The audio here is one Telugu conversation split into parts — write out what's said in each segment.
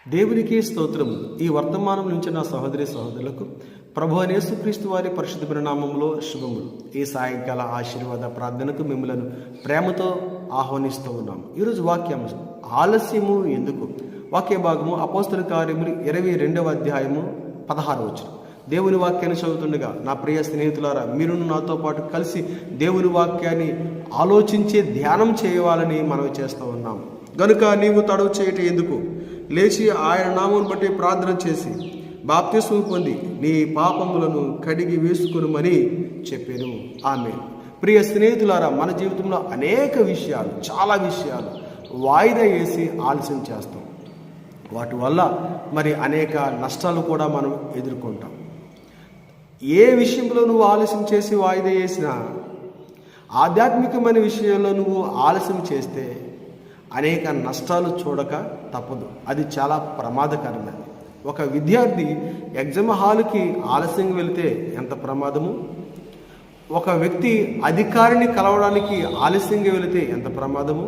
దేవునికి స్తోత్రము. ఈ వర్తమానం నుంచి నా సహోదరి సహోదరులకు ప్రభు అయిన యేసుక్రీస్తు వారి పరిశుద్ధమైన నామములో శుభములు. ఈ సాయంకాల ఆశీర్వాద ప్రార్థనకు మిమ్మలను ప్రేమతో ఆహ్వానిస్తూ ఉన్నాము. ఈరోజు వాక్యాంశం ఆలస్యము ఎందుకు. వాక్య భాగము అపోస్తల కార్యములు 22వ అధ్యాయము 16వ వచనం. దేవుని వాక్యాన్ని చదువుతుండగా నా ప్రియ స్నేహితులారా, మీరు నాతో పాటు కలిసి దేవుని వాక్యాన్ని ఆలోచించే ధ్యానం చేయవాలని మనం చేస్తూ ఉన్నాము. గనుక నీవు తడవు చేయటం ఎందుకు, లేచి ఆయన నామం బట్టి ప్రార్థన చేసి బాప్తిస్మము పొంది నీ పాపములను కడిగి వేసుకొనుమని చెప్పాను. ఆమె. ప్రియ స్నేహితులారా, మన జీవితంలో అనేక విషయాలు, చాలా విషయాలు వాయిదా వేసి ఆలస్యం చేస్తాం. వాటి వల్ల మరి అనేక నష్టాలు కూడా మనం ఎదుర్కొంటాం. ఏ విషయంలో నువ్వు ఆలస్యం చేసి వాయిదా వేసినా, ఆధ్యాత్మికమైన విషయంలో నువ్వు ఆలస్యం చేస్తే అనేక నష్టాలు చూడక తప్పదు. అది చాలా ప్రమాదకరమైనది. ఒక విద్యార్థి ఎగ్జామ్ హాల్కి ఆలస్యంగా వెళితే ఎంత ప్రమాదము, ఒక వ్యక్తి అధికారిని కలవడానికి ఆలస్యంగా వెళితే ఎంత ప్రమాదము,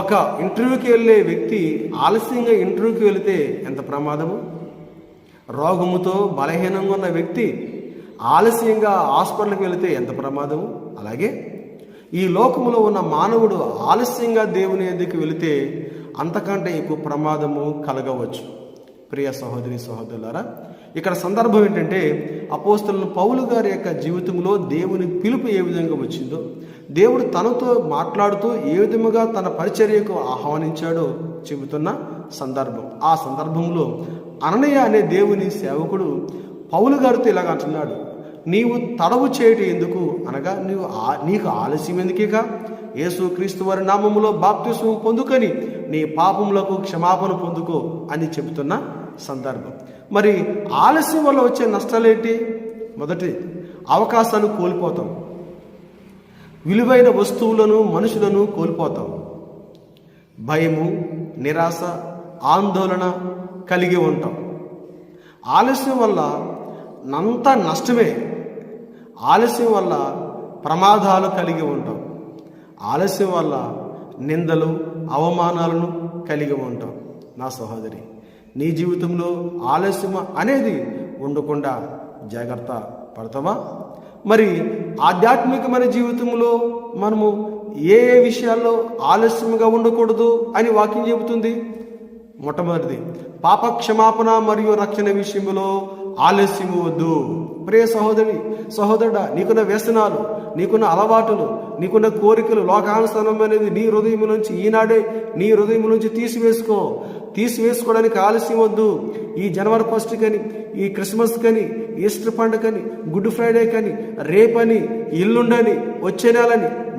ఒక ఇంటర్వ్యూకి వెళ్ళే వ్యక్తి ఆలస్యంగా ఇంటర్వ్యూకి వెళితే ఎంత ప్రమాదము, రోగముతో బలహీనంగా ఉన్న వ్యక్తి ఆలస్యంగా హాస్పిటల్కి వెళితే ఎంత ప్రమాదము. అలాగే ఈ లోకములో ఉన్న మానవుడు ఆలస్యంగా దేవుని ఎదుగుకు వెళితే అంతకంటే ఎక్కువ ప్రమాదము కలగవచ్చు. ప్రియ సహోదరి సహోదరులారా, ఇక్కడ సందర్భం ఏంటంటే అపోస్తలుని పౌలు గారి యొక్క జీవితంలో దేవుని పిలుపు ఏ విధంగా వచ్చిందో, దేవుడు తనతో మాట్లాడుతూ ఏ విధముగా తన పరిచర్యకు ఆహ్వానించాడో చెబుతున్న సందర్భం. ఆ సందర్భంలో అననీయ అనే దేవుని సేవకుడు పౌలు గారితో ఇలాగ అంటున్నాడు, నీవు తడవు చేయటం ఎందుకు అనగా నీకు ఆలస్యం ఎందుకేక, యేసుక్రీస్తు వారి నామములో బాప్తిస్మము పొందుకొని నీ పాపములకు క్షమాపణ పొందుకో అని చెబుతున్న సందర్భం. మరి ఆలస్యం వల్ల వచ్చే నష్టాలేంటి? మొదటి, అవకాశాలు కోల్పోతాం, విలువైన వస్తువులను మనుషులను కోల్పోతాం, భయము, నిరాశ, ఆందోళన కలిగి ఉంటాం. ఆలస్యం వల్ల అంత నష్టమే. ఆలస్యం వల్ల ప్రమాదాలు కలిగి ఉంటాం. ఆలస్యం వల్ల నిందలు, అవమానాలను కలిగి ఉంటాం. నా సహోదరి, నీ జీవితంలో ఆలస్యం అనేది ఉండకుండా జాగ్రత్త పడతావా? మరి ఆధ్యాత్మికమైన జీవితంలో మనము ఏ విషయాల్లో ఆలస్యంగా ఉండకూడదు అని వాక్యం చెబుతుంది? మొట్టమొదటిది, పాప క్షమాపణ మరియు రక్షణ విషయంలో ఆలస్యము వద్దు. ప్రియ సహోదరి సహోదరుడా, నీకున్న వ్యసనాలు, నీకున్న అలవాటులు, నీకున్న కోరికలు, లోకానుసరణం అనేది నీ హృదయం నుంచి ఈనాడే నీ హృదయం నుంచి తీసివేసుకోవడానికి ఆలస్యం వద్దు. ఈ జనవరి 1 కని, ఈ క్రిస్మస్ కని, ఈస్టర్ పండుగని, గుడ్ ఫ్రైడే కని, రేపని, ఇల్లుండని, వచ్చే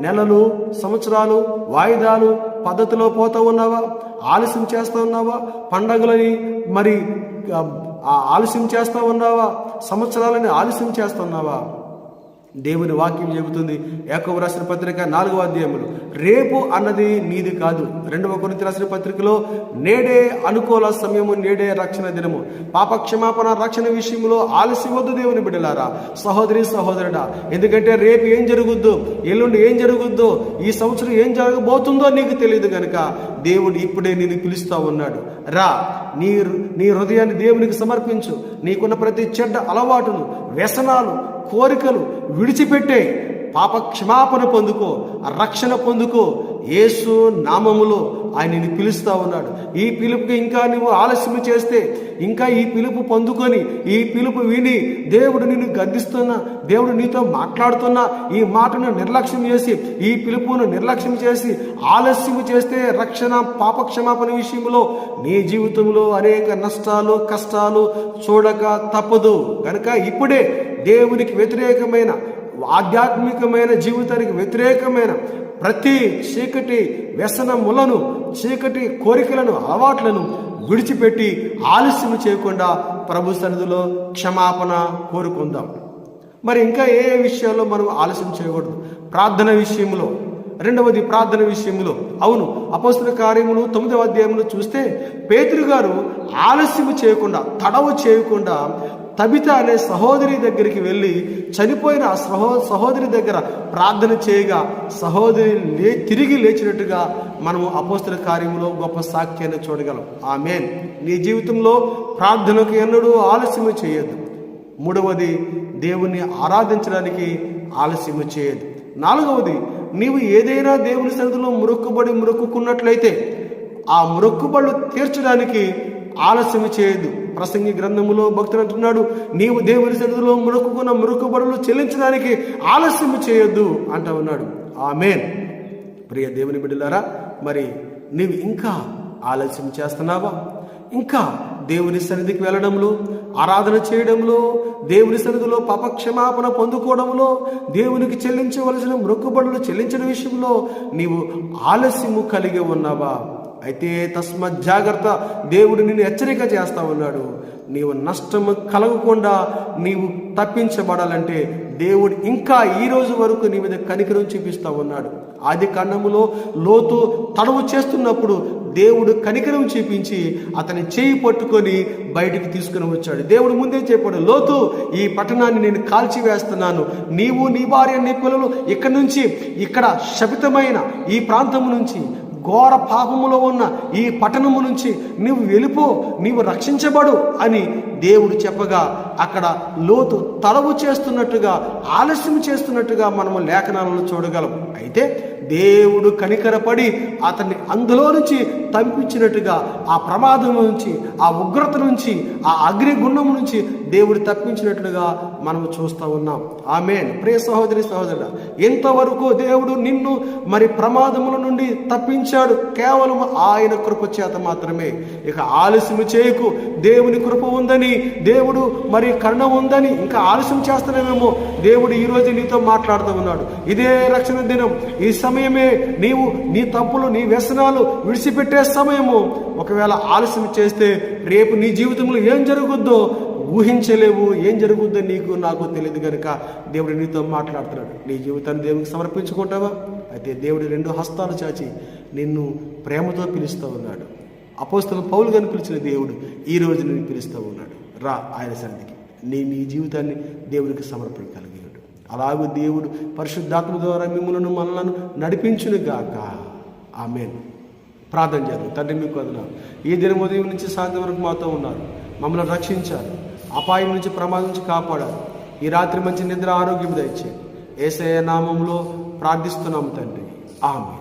నెలలు, సంవత్సరాలు, వాయిదాలు పద్ధతిలో పోతూ ఉన్నావా? ఆలస్యం చేస్తూ ఉన్నావా? పండగలని మరి ఆలస్యం చేస్తూ ఉన్నావా? సంవత్సరాలని ఆలస్యం చేస్తున్నావా? దేవుని వాక్యం చెబుతుంది, యాకోబు రాసిన పత్రిక 4వ అధ్యాయములో, రేపు అన్నది నీది కాదు. 2వ కొరింథీ రాసిన పత్రికలో, నేడే అనుకూల సమయము, నేడే రక్షణ దినము. పాప క్షమాపణ రక్షణ విషయంలో ఆలస్యం వద్దు దేవుని బిడ్డలారా, సహోదరి సహోదరుడా. ఎందుకంటే రేపు ఏం జరుగుద్దో, ఎల్లుండి ఏం జరుగుద్దో, ఈ సంవత్సరం ఏం జరగబోతుందో నీకు తెలియదు కనుక దేవుడు ఇప్పుడే నిన్ను పిలుస్తూ ఉన్నాడు. రా, నీ హృదయాన్ని దేవునికి సమర్పించు. నీకున్న ప్రతి చెడ్డ అలవాటును, వ్యసనాలు, కోరికలు విడిచిపెట్టే పాప క్షమాపణ పొందుకో, రక్షణ పొందుకో. యేసు నామములో ఆయన నిన్ను పిలుస్తూ ఉన్నాడు. ఈ పిలుపుకి ఇంకా నువ్వు ఆలస్యం చేస్తే, ఇంకా ఈ పిలుపు పొందుకొని, ఈ పిలుపు విని దేవుడు నిన్ను గద్దిస్తున్నా, దేవుడు నీతో మాట్లాడుతున్నా, ఈ మాటను నిర్లక్ష్యం చేసి, ఈ పిలుపును నిర్లక్ష్యం చేసి ఆలస్యం చేస్తే రక్షణ, పాప క్షమాపణ విషయంలో నీ జీవితంలో అనేక నష్టాలు, కష్టాలు చూడక తప్పదు. కనుక ఇప్పుడే దేవునికి వ్యతిరేకమైన, ఆధ్యాత్మికమైన జీవితానికి వ్యతిరేకమైన ప్రతి చీకటి వ్యసనములను, చీకటి కోరికలను, అలవాట్లను విడిచిపెట్టి ఆలస్యం చేయకుండా ప్రభు సన్నిధిలో క్షమాపణ కోరుకుందాం. మరి ఇంకా ఏ విషయాల్లో మనం ఆలస్యం చేయకూడదు? ప్రార్థన విషయంలో. రెండవది, ప్రార్థన విషయంలో. అవును, అపోస్తల కార్యములు 9వ అధ్యాయంలో చూస్తే పేతురు గారు ఆలస్యం చేయకుండా, తడవు చేయకుండా తబిత అనే సహోదరి దగ్గరికి వెళ్ళి చనిపోయిన ఆ సహోదరి దగ్గర ప్రార్థన చేయగా సహోదరి తిరిగి లేచినట్టుగా మనము అపోస్తల కార్యంలో గొప్ప సాక్ష్యాన్ని చూడగలం. ఆమేన్. నీ జీవితంలో ప్రార్థనకు ఎన్నడూ ఆలస్యం చేయొద్దు. మూడవది, దేవుణ్ణి ఆరాధించడానికి ఆలస్యం చేయదు. నాలుగవది, నీవు ఏదైనా దేవుని సన్నిధిలో మొక్కుకున్నట్లయితే ఆ మొక్కుబడులు తీర్చడానికి ఆలస్యం చేయదు. ప్రసంగి గ్రంథములో భక్తుడు అంటున్నాడు, నీవు దేవుని సన్నిధిలో మొక్కుకున్న మొక్కుబడులు చెల్లించడానికి ఆలస్యం చేయొద్దు అంటూ ఉన్నాడు. ఆమేన్. ప్రియ దేవుని బిడ్డలారా, మరి నీవు ఇంకా ఆలస్యం చేస్తున్నావా? ఇంకా దేవుని సన్నిధికి వెళ్ళడంలో, ఆరాధన చేయడంలో, దేవుని సన్నిధిలో పాపక్షమాపణ పొందుకోవడంలో, దేవునికి చెల్లించవలసిన మొక్కుబడులు చెల్లించిన విషయంలో నీవు ఆలస్యము కలిగి ఉన్నావా? అయితే తస్మత్ జాగ్రత్త, దేవుడు నిన్ను హెచ్చరిక చేస్తా ఉన్నాడు. నీవు నష్టము కలగకుండా నీవు తప్పించబడాలంటే దేవుడు ఇంకా ఈ రోజు వరకు నీ మీద కనికరం చూపిస్తూ ఉన్నాడు. ఆది కాండములో లోతు తడవు చేస్తున్నప్పుడు దేవుడు కనికరం చూపించి అతని చేయి పట్టుకొని బయటికి తీసుకుని వచ్చాడు. దేవుడు ముందే చెప్పాడు, లోతు, ఈ పట్టణాన్ని నేను కాల్చివేస్తున్నాను, నీవు, నీ భార్య, నీ పిల్లలు ఇక్కడ శపితమైన ఈ ప్రాంతము నుంచి, ఘోర పాపములో ఉన్న ఈ పట్టణము నుంచి నీవు వెళ్ళిపో, నీవు రక్షించబడు అని దేవుడు చెప్పగా అక్కడ లోతు తడవు చేస్తున్నట్టుగా, ఆలస్యం చేస్తున్నట్టుగా మనము లేఖనాలను చూడగలం. అయితే దేవుడు కనికరపడి అతన్ని అందులో నుంచి తప్పించినట్టుగా, ఆ ప్రమాదం నుంచి, ఆ ఉగ్రత నుంచి, ఆ అగ్నిగుండం నుంచి దేవుడు తప్పించినట్లుగా మనము చూస్తూ ఉన్నాం. ఆమేన్. ప్రియ సహోదరి సహోదరుడా, ఎంతవరకు దేవుడు నిన్ను మరి ప్రమాదముల నుండి తప్పించాడు కేవలం ఆయన కృప చేత మాత్రమే. ఇక ఆలస్యం చేయకు. దేవుని కృప ఉందని, దేవుడు మరి కరుణ ఉందని ఇంకా ఆలస్యం చేస్తున్నామేమో. దేవుడు ఈరోజు నీతో మాట్లాడుతూ ఉన్నాడు. ఇదే రక్షణ దినం, ఈ సమయమే నీవు నీ తప్పులు, నీ వ్యసనాలు విడిచిపెట్టే సమయము. ఒకవేళ ఆలస్యం చేస్తే రేపు నీ జీవితంలో ఏం జరుగుద్దో ఊహించలేవు. ఏం జరుగుద్దో నీకు నాకు తెలియదు కనుక దేవుడు నీతో మాట్లాడుతున్నాడు. నీ జీవితాన్ని దేవునికి సమర్పించుకుంటావా? అయితే దేవుడు 2 హస్తాలు చాచి నిన్ను ప్రేమతో పిలుస్తూ ఉన్నాడు. అపోస్తలుడు పౌలు గారిని పిలిచిన దేవుడు ఈ రోజు నిన్ను పిలుస్తూ ఉన్నాడు. రా ఆయన సన్నిధికి, నీ జీవితాన్ని దేవునికి సమర్పించగలిగాడు. అలాగే దేవుడు పరిశుద్ధాత్మ ద్వారా మిమ్మల్ని మనలను నడిపించును గాక. ఆమేన్. ప్రార్థన చేద్దాం. తండ్రి, మీకు వందనాలు. ఈ దినం ఉదయం నుంచి సాయంత్రం వరకు మాతో ఉన్నారు. మమ్మల్ని రక్షించారు, అపాయం నుంచి, ప్రమాదం నుంచి కాపాడారు. ఈ రాత్రి మంచి నిద్ర, ఆరోగ్యం దయచేయండి. యేసయ్య నామములో ప్రార్థిస్తున్నాము తండ్రి. ఆమేన్.